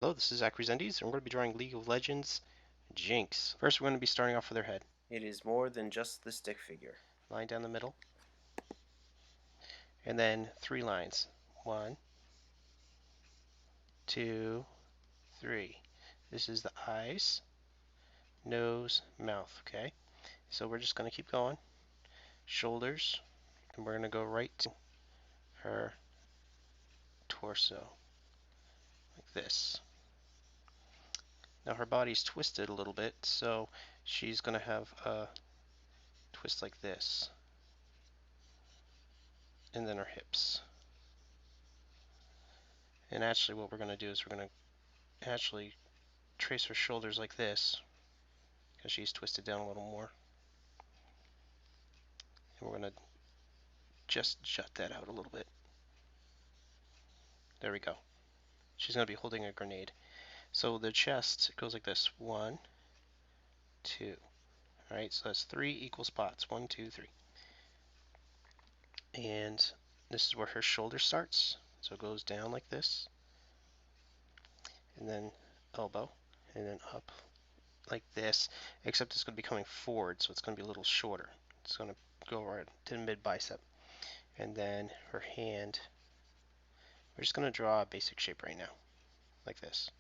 Hello, this is Zach Rezendes, and we're going to be drawing League of Legends Jinx. First, we're going to be starting off with her head. It is more than just the stick figure. Line down the middle. And then 3 lines. 1, 2, 3. This is the eyes, nose, mouth, okay? So we're just going to keep going. Shoulders, and we're going to go right to her torso, like this. Now her body's twisted a little bit, so she's going to have a twist like this. And then her hips. And actually what we're going to do is we're going to actually trace her shoulders like this, because she's twisted down a little more. And we're going to just jut that out a little bit. There we go. She's going to be holding a grenade. So the chest goes like this. 1, 2. Alright, so that's 3 equal spots. 1, 2, 3. And this is where her shoulder starts. So it goes down like this. And then elbow. And then up like this. Except it's going to be coming forward, so it's going to be a little shorter. It's going to go right to the mid bicep. And then her hand. We're just going to draw a basic shape right now. Like this.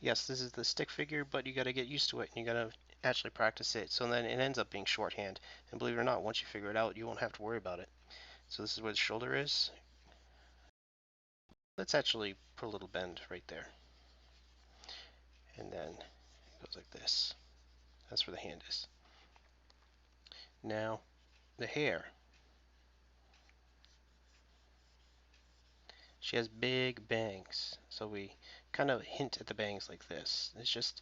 Yes, this is the stick figure, but you got to get used to it, and you got to actually practice it. So then it ends up being shorthand. And believe it or not, once you figure it out, you won't have to worry about it. So this is where the shoulder is. Let's actually put a little bend right there. And then it goes like this. That's where the hand is. Now, the hair. She has big bangs, so we kind of hint at the bangs like this. It's just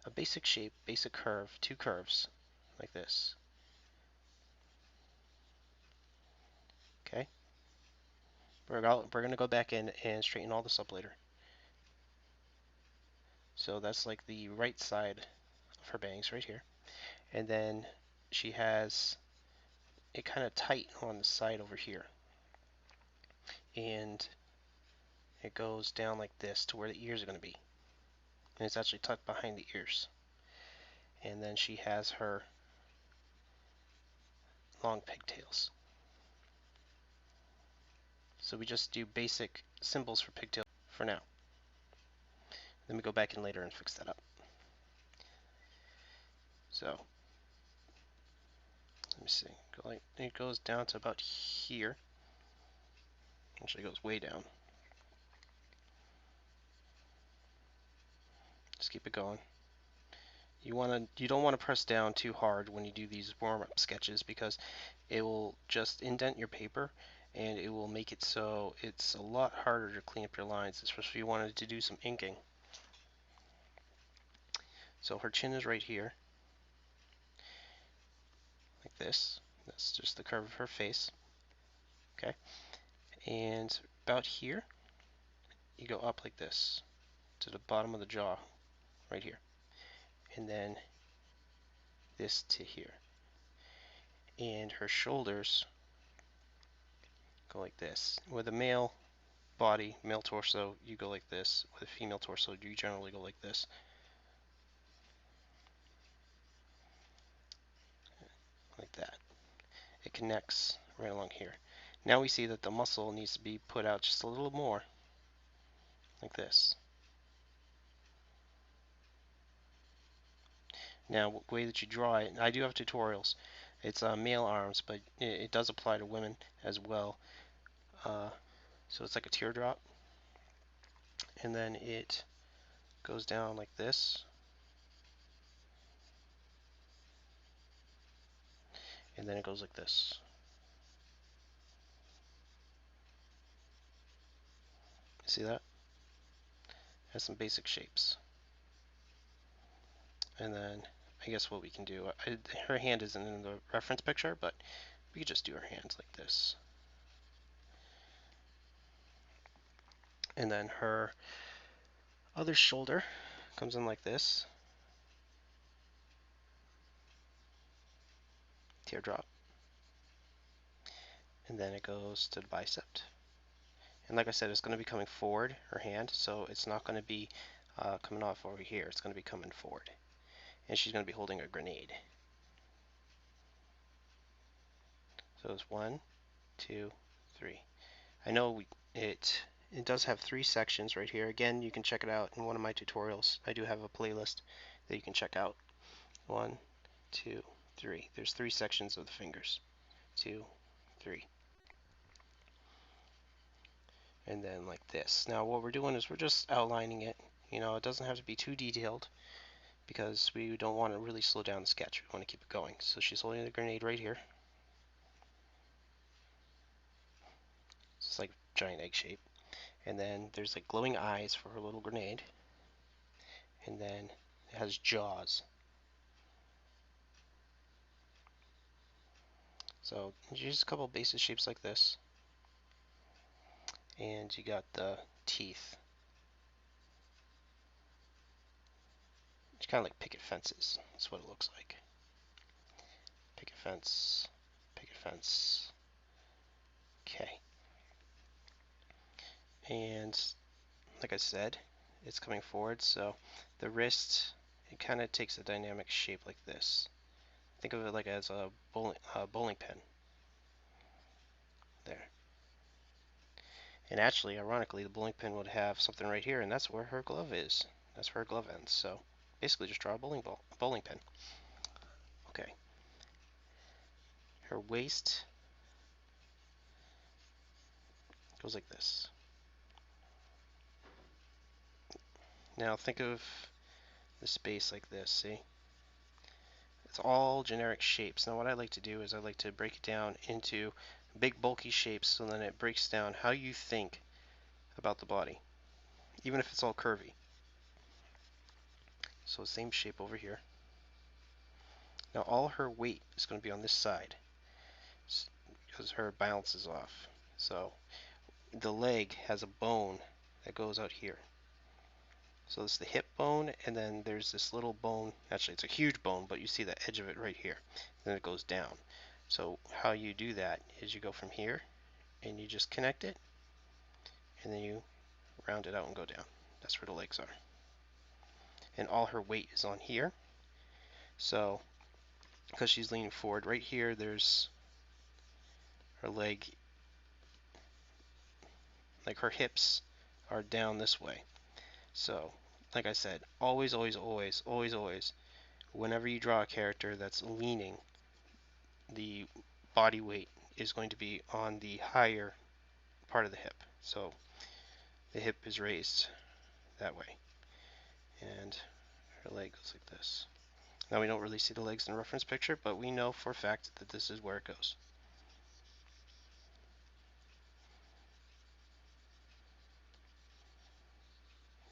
a basic shape, basic curve, 2 curves, like this. Okay? We're going to go back in and straighten all this up later. So that's like the right side of her bangs right here. And then she has it kind of tight on the side over here. And it goes down like this to where the ears are going to be. And it's actually tucked behind the ears. And then she has her long pigtails. So we just do basic symbols for pigtails for now. Then we go back in later and fix that up. So let me see. It goes down to about here. Actually, it goes way down. Just keep it going. You don't want to press down too hard when you do these warm-up sketches, because it will just indent your paper and it will make it so it's a lot harder to clean up your lines, especially if you wanted to do some inking. So her chin is right here, like this. That's just the curve of her face. Okay, and about here, you go up like this to the bottom of the jaw, right here, and then this to here. And her shoulders go like this. With a male body, male torso, you go like this. With a female torso, you generally go like this. Like that. It connects right along here. Now we see that the muscle needs to be put out just a little more, like this. Now, the way that you draw it, I do have tutorials. It's male arms, but it does apply to women as well. So it's like a teardrop, and then it goes down like this, and then it goes like this. See that? Has some basic shapes. And then I guess what we can do, her hand isn't in the reference picture, but we could just do her hands like this. And then her other shoulder comes in like this. Teardrop. And then it goes to the bicep. And like I said, it's going to be coming forward, her hand, so it's not going to be coming off over here. It's going to be coming forward. And she's going to be holding a grenade. So it's 1, 2, 3. I know it does have 3 sections right here. Again, you can check it out in one of my tutorials. I do have a playlist that you can check out. 1, 2, 3. There's 3 sections of the fingers. 2, 3. And then like this. Now what we're doing is we're just outlining it. You know, it doesn't have to be too detailed because we don't want to really slow down the sketch. We want to keep it going. So she's holding the grenade right here. It's like a giant egg shape. And then there's like glowing eyes for her little grenade. And then it has jaws. So use a couple basic shapes like this. And you got the teeth. It's kind of like picket fences. That's what it looks like. Picket fence, picket fence. Okay. And like I said, it's coming forward, so the wrist, it kind of takes a dynamic shape like this. Think of it like as a bowling pin. There. And actually, ironically, the bowling pin would have something right here, and that's where her glove is. That's where her glove ends. So basically, just draw a bowling pin. Okay. Her waist goes like this. Now think of the space like this. See? It's all generic shapes. Now what I like to do is I like to break it down into big bulky shapes so then it breaks down how you think about the body, even if it's all curvy. So same shape over here. Now all her weight is going to be on this side because her balance is off. So the leg has a bone that goes out here. So it's the hip bone, and then there's this little bone. Actually, it's a huge bone, but you see the edge of it right here. Then it goes down. So how you do that is you go from here, and you just connect it, and then you round it out and go down. That's where the legs are. And all her weight is on here. So because she's leaning forward, right here there's her leg, like her hips are down this way. So like I said, always, always, always, always, always, whenever you draw a character that's leaning, the body weight is going to be on the higher part of the hip. So the hip is raised that way. And her leg goes like this. Now we don't really see the legs in the reference picture, but we know for a fact that this is where it goes.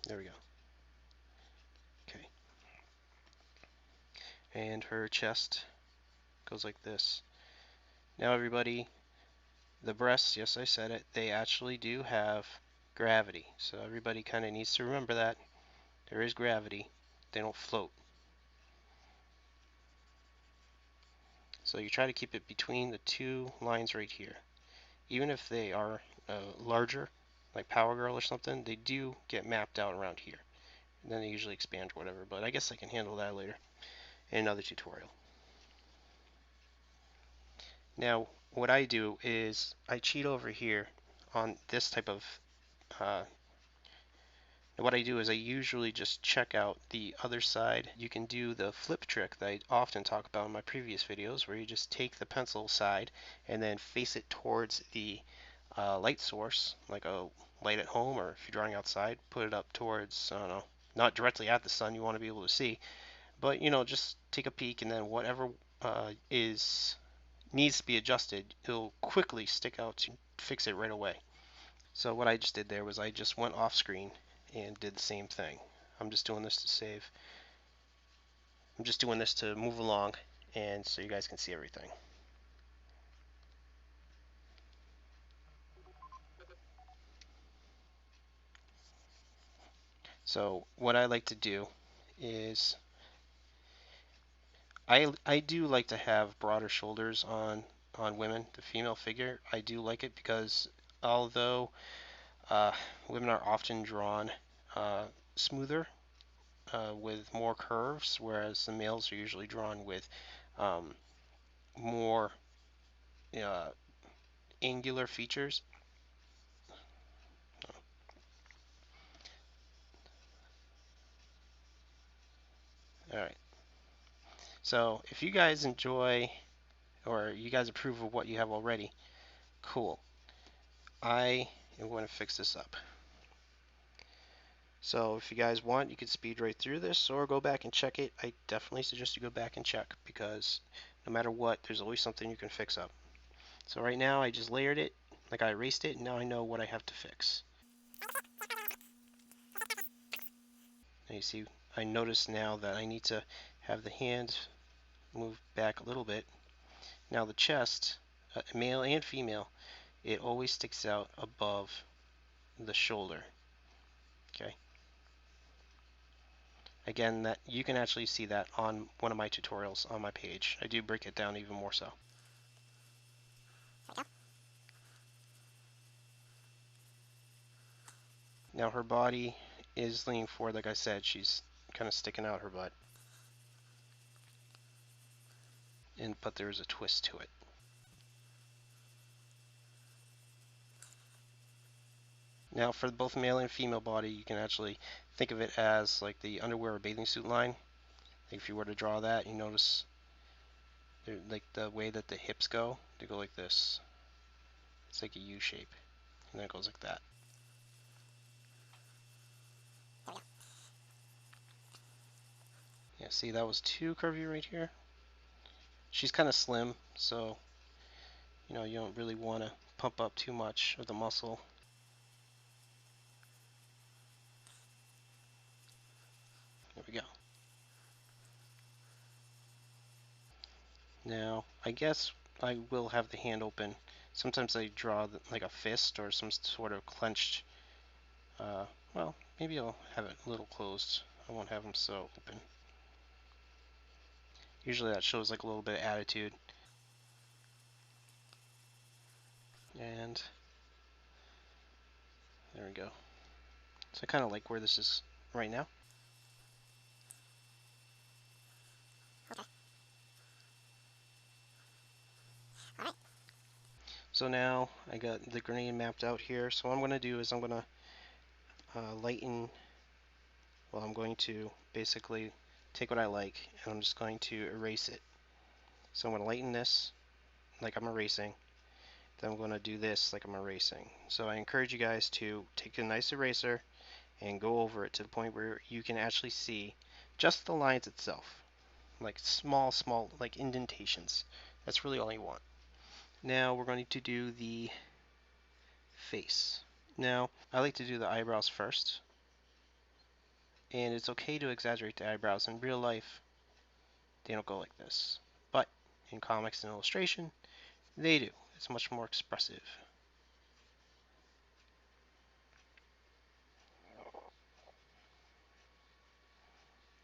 There we go. Okay. And her chest goes like this. Now everybody, the breasts, yes I said it, they actually do have gravity. So everybody kind of needs to remember that. There is gravity. They don't float. So you try to keep it between the two lines right here. Even if they are larger, like Power Girl or something, they do get mapped out around here. And then they usually expand or whatever, but I guess I can handle that later in another tutorial. Now, what I do is I cheat over here on this type of what I do is I usually just check out the other side. You can do the flip trick that I often talk about in my previous videos, where you just take the pencil side and then face it towards the light source, like a light at home, or if you're drawing outside, put it up towards, I don't know, not directly at the sun, you want to be able to see, but you know, just take a peek, and then whatever is needs to be adjusted, it'll quickly stick out to fix it right away. So what I just did there was I just went off screen and did the same thing. I'm just doing this to save. I'm just doing this to move along and so you guys can see everything. So what I like to do is I do like to have broader shoulders on women, the female figure. I do like it because although Uh, Women are often drawn smoother with more curves, whereas the males are usually drawn with um, more uh, angular features. All right. So if you guys enjoy or you guys approve of what you have already, cool. I am going to fix this up. So if you guys want, you can speed right through this or go back and check it. I definitely suggest you go back and check because no matter what, there's always something you can fix up. So right now I just layered it, like I erased it, and now I know what I have to fix. And you see, I notice now that I need to have the hand move back a little bit. Now the chest, male and female, it always sticks out above the shoulder. Okay. Again, that you can actually see that on one of my tutorials on my page. I do break it down even more so. Now her body is leaning forward, like I said, she's kind of sticking out her butt. But there's a twist to it. Now for both male and female body, you can actually think of it as like the underwear or bathing suit line. Like if you were to draw that, you notice like the way that the hips go, they go like this. It's like a U shape, and then it goes like that. Yeah, see that was too curvy right here. She's kind of slim, so you don't really want to pump up too much of the muscle. There we go. Now, I guess I will have the hand open. Sometimes I draw like a fist or some sort of clenched, uh, well, maybe I'll have it a little closed. I won't have them so open. Usually that shows like a little bit of attitude. And there we go. So I kind of like where this is right now. So now I got the grenade mapped out here. So what I'm going to do is I'm going to lighten, well, I'm going to basically take what I like and I'm just going to erase it. So I'm going to lighten this like I'm erasing. Then I'm going to do this like I'm erasing. So I encourage you guys to take a nice eraser and go over it to the point where you can actually see just the lines itself. Like small, like indentations. That's really all you want. Now we're going to do the face. Now, I like to do the eyebrows first. And it's okay to exaggerate the eyebrows. In real life, they don't go like this. But in comics and illustration, they do. It's much more expressive.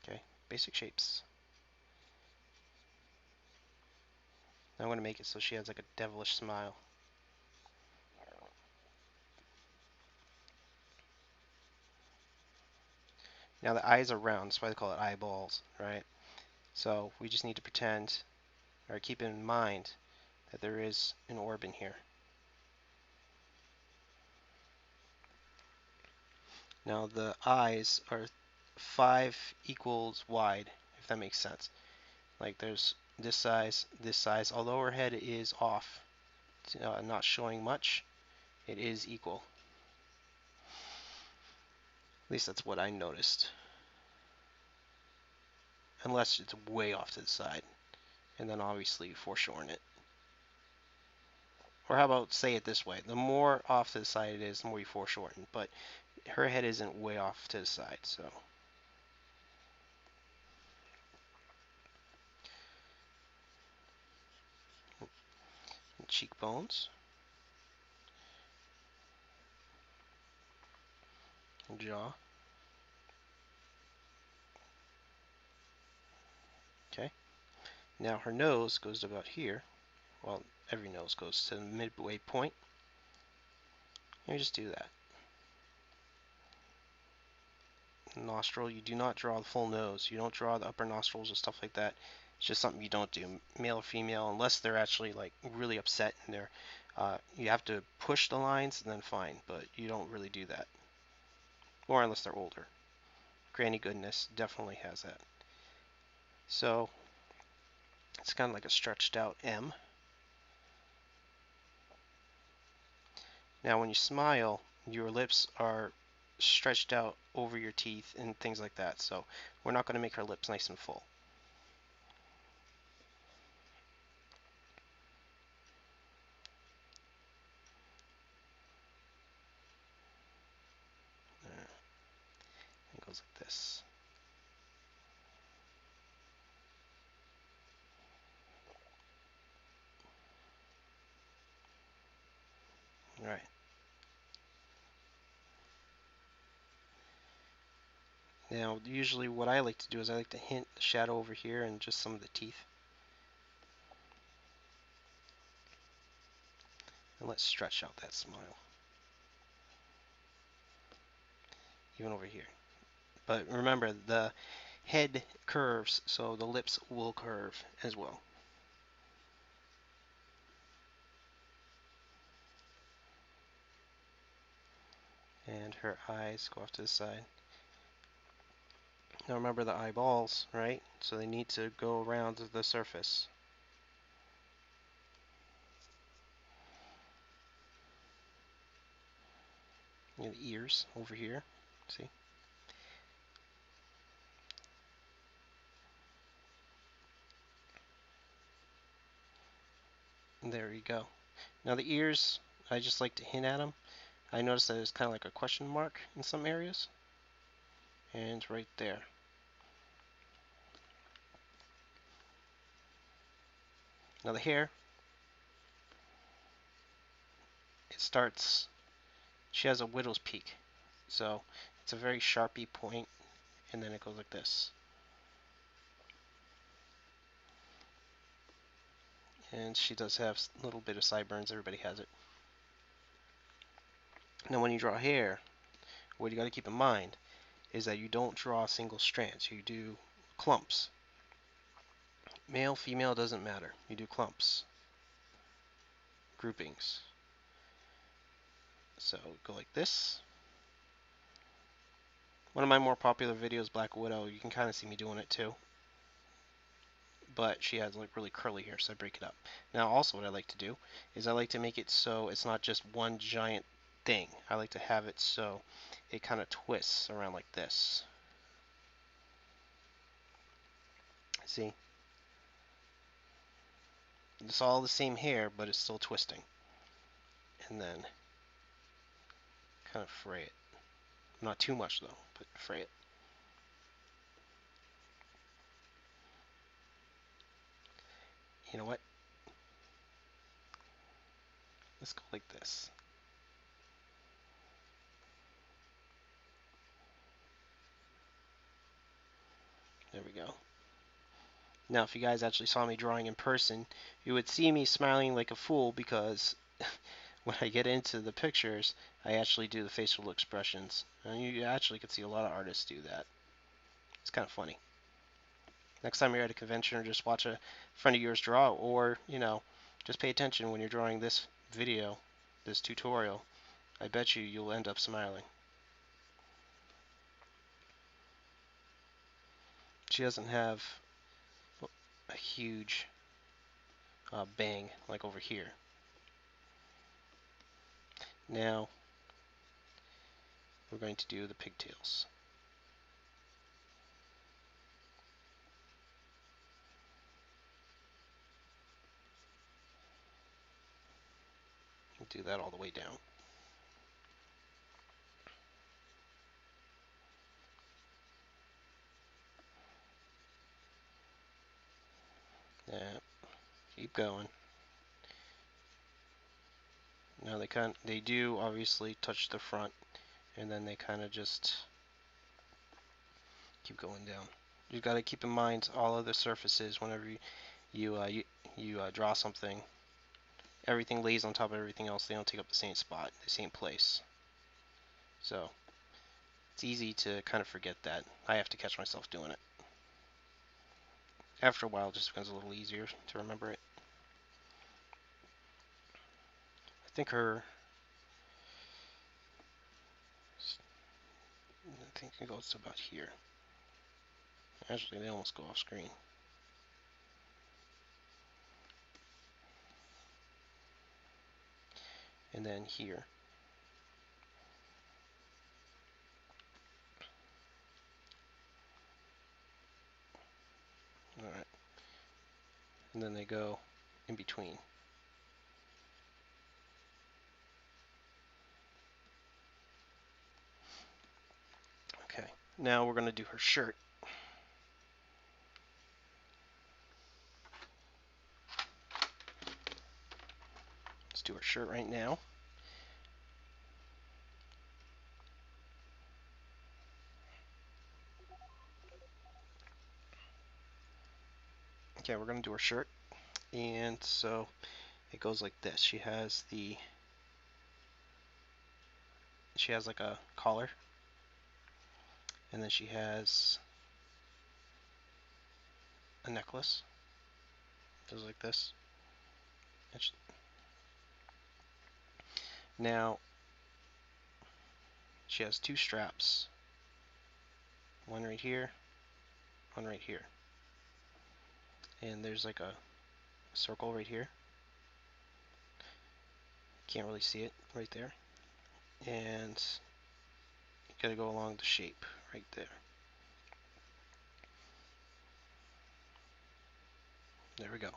Okay, basic shapes. Now I'm going to make it so she has like a devilish smile. Now the eyes are round, that's why they call it eyeballs, right? So we just need to pretend, or keep in mind, that there is an orb in here. Now the eyes are 5 equals wide, if that makes sense. Like there's this size. Although her head is off, not showing much, it is equal. At least that's what I noticed. Unless it's way off to the side, and then obviously foreshorten it. Or how about say it this way: the more off to the side it is, the more you foreshorten. But her head isn't way off to the side, so. Cheekbones, jaw. Okay. Now her nose goes to about here. Well, every nose goes to the midway point. And we just do that. nostril. You do not draw the full nose. You don't draw the upper nostrils or stuff like that. It's just something you don't do, male or female, unless they're actually like really upset and they're. You have to push the lines and then fine, but you don't really do that, or unless they're older. Granny Goodness definitely has that. So it's kind of like a stretched out M. Now, when you smile, your lips are stretched out over your teeth and things like that. So we're not going to make our lips nice and full. It goes like this. All right. Now, usually what I like to do is I like to hint the shadow over here and just some of the teeth. And let's stretch out that smile. Even over here. But remember, the head curves, so the lips will curve as well. And her eyes go off to the side. Now remember the eyeballs, right? So they need to go around the surface. And the ears over here. See? And there you go. Now the ears, I just like to hint at them. I noticed that it's kind of like a question mark in some areas. And right there. Now the hair, it starts, she has a widow's peak. So it's a very sharpy point, and then it goes like this. And she does have a little bit of sideburns, everybody has it. Now when you draw hair, what you got to keep in mind is that you don't draw single strands, you do clumps. Male, female, doesn't matter. You do clumps, groupings. So go like this. One of my more popular videos, Black Widow, you can kind of see me doing it too. But she has like really curly hair, so I break it up. Now also what I like to do is I like to make it so it's not just one giant thing. I like to have it so it kind of twists around like this. See? It's all the same hair, but it's still twisting. And then kind of fray it. Not too much though, but fray it. You know what? Let's go like this. There we go. Now, if you guys actually saw me drawing in person, you would see me smiling like a fool because when I get into the pictures, I actually do the facial expressions. And you actually could see a lot of artists do that. It's kind of funny. Next time you're at a convention or just watch a friend of yours draw, or, just pay attention when you're drawing this video, this tutorial. I bet you'll end up smiling. She doesn't have a huge bang like over here. Now, we're going to do the pigtails. We'll do that all the way down. Yeah, keep going. Now they do obviously touch the front, and then they kind of just keep going down. You've got to keep in mind all other surfaces whenever you draw something. Everything lays on top of everything else. They don't take up the same spot, the same place. So It's easy to kind of forget that. I have to catch myself doing it. After a while, it just becomes a little easier to remember it. I think it goes to about here. Actually, they almost go off screen. And then here. Alright. And then they go in between. Okay. Now we're going to do her shirt. Let's do her shirt right now. Okay, we're going to do her shirt. And so it goes like this. She has like a collar, and then she has a necklace. It goes like this. Now she has two straps. One right here, one right here. And there's like a circle right here. Can't really see it right there. And you gotta go along the shape right there. There we go.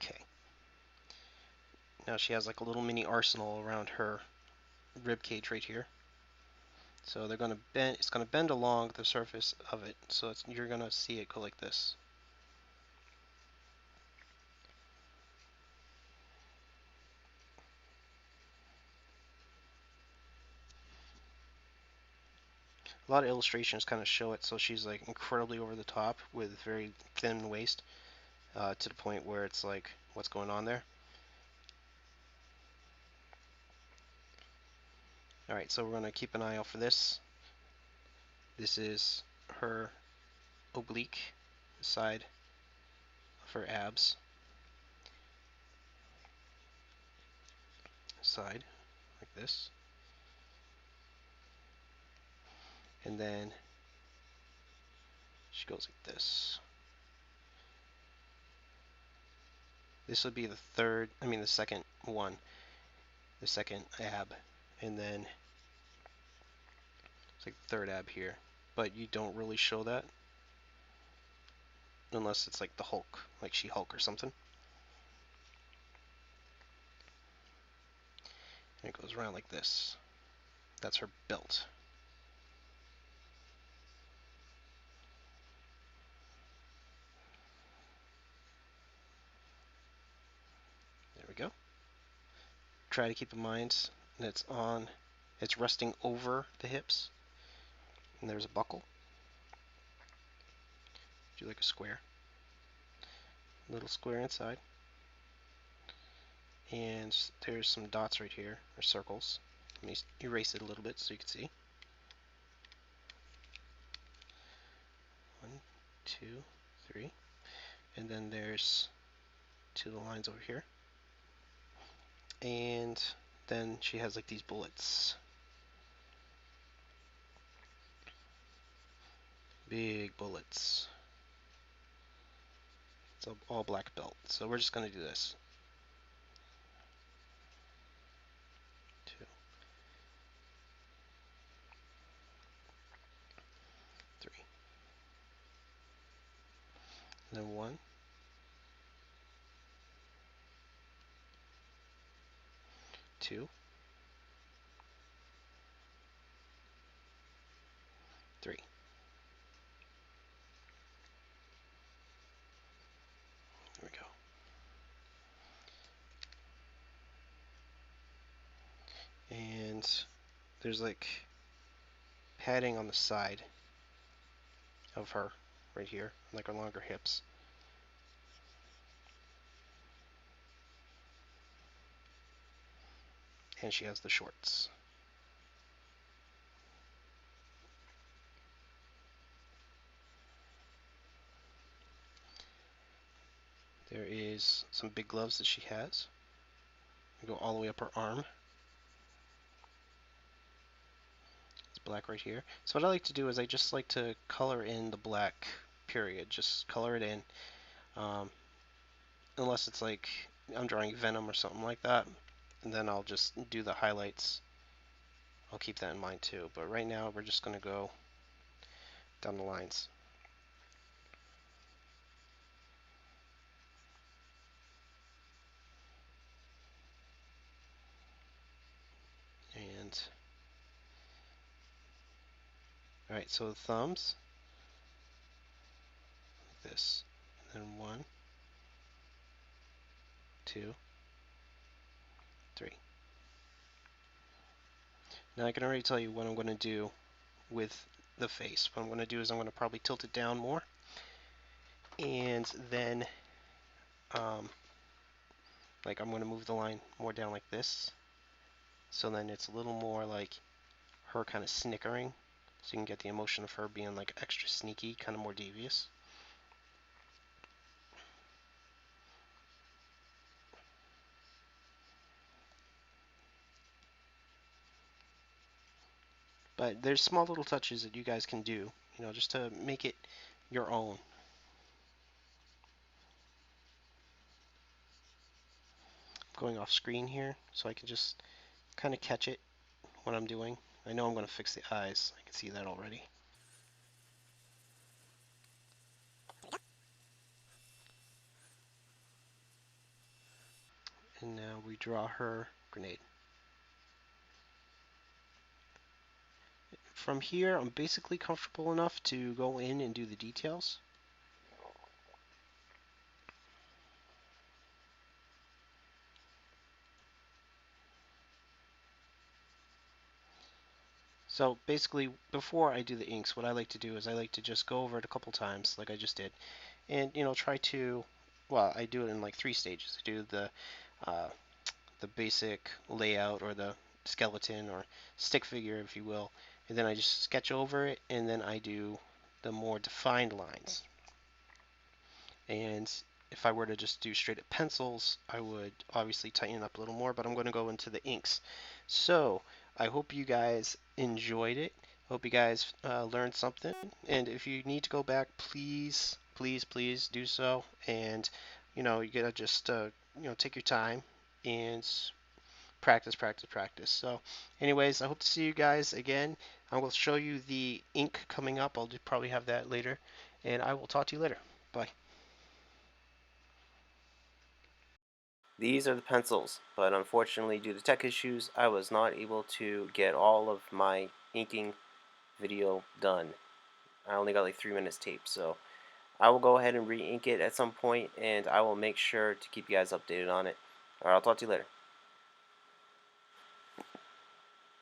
Okay. Now she has like a little mini arsenal around her rib cage right here. So they're gonna bend. It's gonna bend along the surface of it. So you're gonna see it go like this. A lot of illustrations kind of show it. So she's like incredibly over the top with very thin waist, to the point where it's like, what's going on there? All right. So we're gonna keep an eye out for this. This is her oblique, the side of her abs. Side, like this. And then she goes like this. This would be the second one, the second ab. And then it's like the third ab here. But you don't really show that unless it's like the Hulk, like She-Hulk or something. And it goes around like this. That's her belt. There we go. Try to keep in mind that it's resting over the hips. And there's a buckle. Do like a square. Little square inside. And there's some dots right here, or circles. Let me erase it a little bit so you can see. 1, 2, 3. And then there's two little lines over here. And then she has like these bullets. Big bullets. It's all black belt. So we're just going to do this. 2, 3. And then 1, 2, 3. There we go. And there's like padding on the side of her right here, like along her hips. and she has the shorts. There is some big gloves that she has. They go all the way up her arm. It's black right here. So what I like to do is I just like to color in the black, period. Just color it in. Um, Unless it's like I'm drawing Venom or something like that. And then I'll just do the highlights. I'll keep that in mind too. But right now we're just going to go down the lines. And alright, so the thumbs, like this. And then 1, 2, 3. Now I can already tell you what I'm going to do with the face. What I'm going to do is I'm going to probably tilt it down more. And then like I'm going to move the line more down like this. So then it's a little more like her kind of snickering. So you can get the emotion of her being like extra sneaky, kind of more devious. But there's small little touches that you guys can do, just to make it your own. Going off screen here, so I can just kind of catch it what I'm doing. I know I'm going to fix the eyes. I can see that already. And now we draw her grenade. From here, I'm basically comfortable enough to go in and do the details. So basically, before I do the inks, what I like to do is I like to just go over it a couple times, like I just did, and try to. Well, I do it in like 3 stages. I do the basic layout or the skeleton or stick figure, if you will, and then I just sketch over it, and then I do the more defined lines. And if I were to just do straight up pencils, I would obviously tighten it up a little more, but I'm going to go into the inks. So I hope you guys enjoyed it. Hope you guys learned something. And if you need to go back, please, please, please do so. And you gotta just take your time and practice, practice, practice. So, anyways, I hope to see you guys again. I will show you the ink coming up. I'll probably have that later, and I will talk to you later. Bye. These are the pencils, but unfortunately due to tech issues, I was not able to get all of my inking video done. I only got like 3 minutes tape, so I will go ahead and re-ink it at some point, and I will make sure to keep you guys updated on it. Alright, I'll talk to you later.